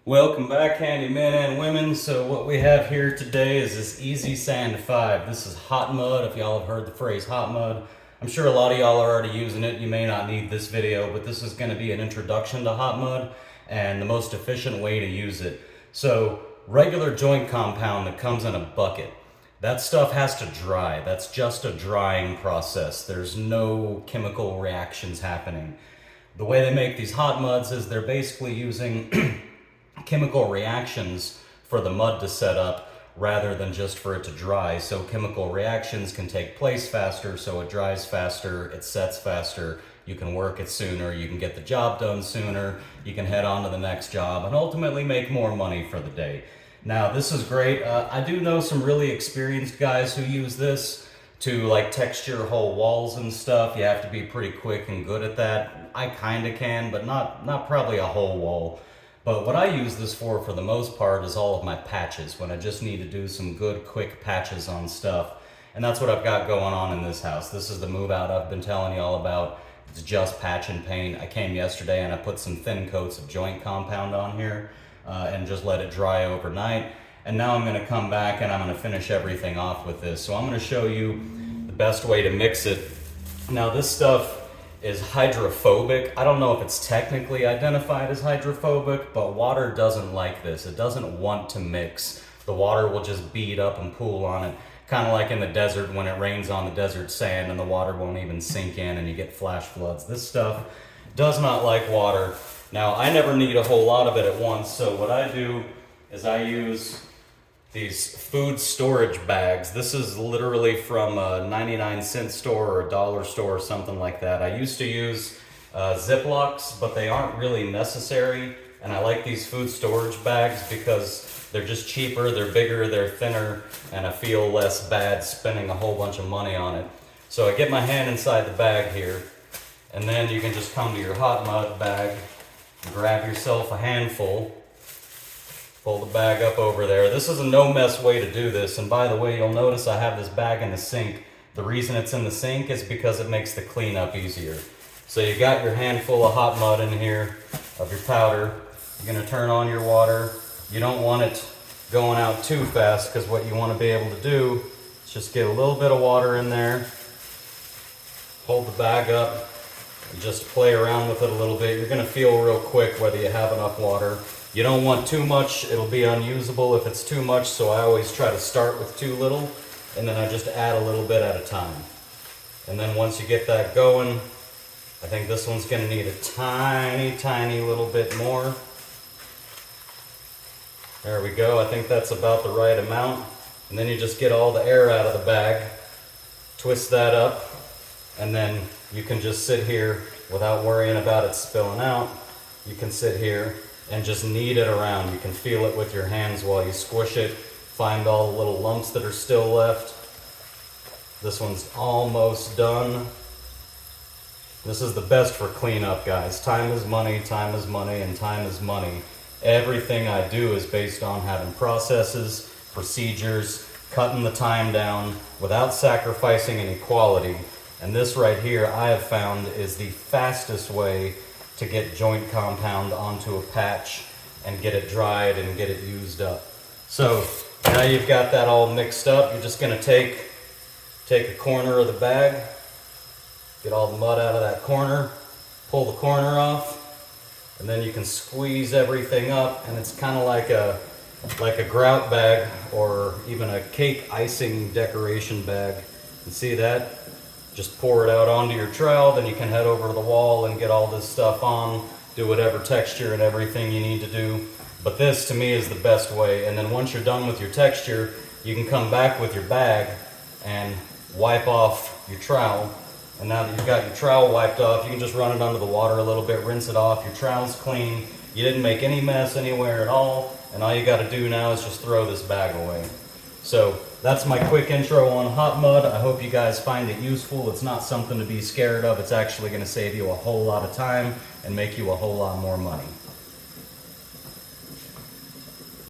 Welcome back, handymen and women. So what we have here today is this Easy Sand 5. This is hot mud, if y'all have heard the phrase hot mud. I'm sure a lot of y'all are already using it. You may not need this video, but this is going to be an introduction to hot mud and the most efficient way to use it. So regular joint compound that comes in a bucket, that stuff has to dry. That's just a drying process. There's no chemical reactions happening. The way they make these hot muds is they're basically using chemical reactions for the mud to set up rather than just for it to dry. So chemical reactions can take place faster, so it dries faster, it sets faster, you can work it sooner, you can get the job done sooner, you can head on to the next job and ultimately make more money for the day. Now this is great. I do know some really experienced guys who use this to like texture whole walls and stuff. You have to be pretty quick and good at that. I kinda can, but not probably a whole wall. But what I use this for the most part is all of my patches, when I just need to do some good, quick patches on stuff. And that's what I've got going on in this house. This is the move out I've been telling y'all about. It's just patch and paint. I came yesterday and I put some thin coats of joint compound on here and just let it dry overnight. And now I'm gonna come back and I'm gonna finish everything off with this. So I'm gonna show you the best way to mix it. Now this stuff is hydrophobic. I don't know if it's technically identified as hydrophobic, but water doesn't like this. It doesn't want to mix. The water will just bead up and pool on it. Kind of like in the desert when it rains on the desert sand and the water won't even sink in and you get flash floods. This stuff does not like water. Now, I never need a whole lot of it at once, so what I do is I use these food storage bags. This is literally from a 99-cent store or a dollar store or something like that. I used to use Ziplocs, but they aren't really necessary. And I like these food storage bags because they're just cheaper, they're bigger, they're thinner, and I feel less bad spending a whole bunch of money on it. So I get my hand inside the bag here, and then you can just come to your hot mud bag, grab yourself a handful, pull the bag up over there. This is a no-mess way to do this. And by the way, you'll notice I have this bag in the sink. The reason it's in the sink is because it makes the cleanup easier. So you got your handful of hot mud in here of your powder. You're gonna turn on your water. You don't want it going out too fast because what you want to be able to do is just get a little bit of water in there, hold the bag up, and just play around with it a little bit. You're gonna feel real quick whether you have enough water. You don't want too much, it'll be unusable if it's too much, so I always try to start with too little, and then I just add a little bit at a time. And then once you get that going, I think this one's gonna need a tiny little bit more. There we go, I think that's about the right amount. And then you just get all the air out of the bag, twist that up, and then you can just sit here without worrying about it spilling out. You can sit here and just knead it around. You can feel it with your hands while you squish it, find all the little lumps that are still left. This one's almost done. This is the best for cleanup, guys. Time is money, and time is money. Everything I do is based on having processes, procedures, cutting the time down without sacrificing any quality. And this right here I have found is the fastest way to get joint compound onto a patch and get it dried and get it used up. So now you've got that all mixed up, you're just gonna take a corner of the bag, get all the mud out of that corner, pull the corner off, and then you can squeeze everything up, and it's kind of like a grout bag or even a cake icing decoration bag. You see that? Just pour it out onto your trowel, then you can head over to the wall and get all this stuff on, do whatever texture and everything you need to do. But this, to me, is the best way. And then once you're done with your texture, you can come back with your bag and wipe off your trowel. And now that you've got your trowel wiped off, you can just run it under the water a little bit, rinse it off. Your trowel's clean. You didn't make any mess anywhere at all. And all you got to do now is just throw this bag away. So that's my quick intro on hot mud. I hope you guys find it useful. It's not something to be scared of. It's actually going to save you a whole lot of time and make you a whole lot more money.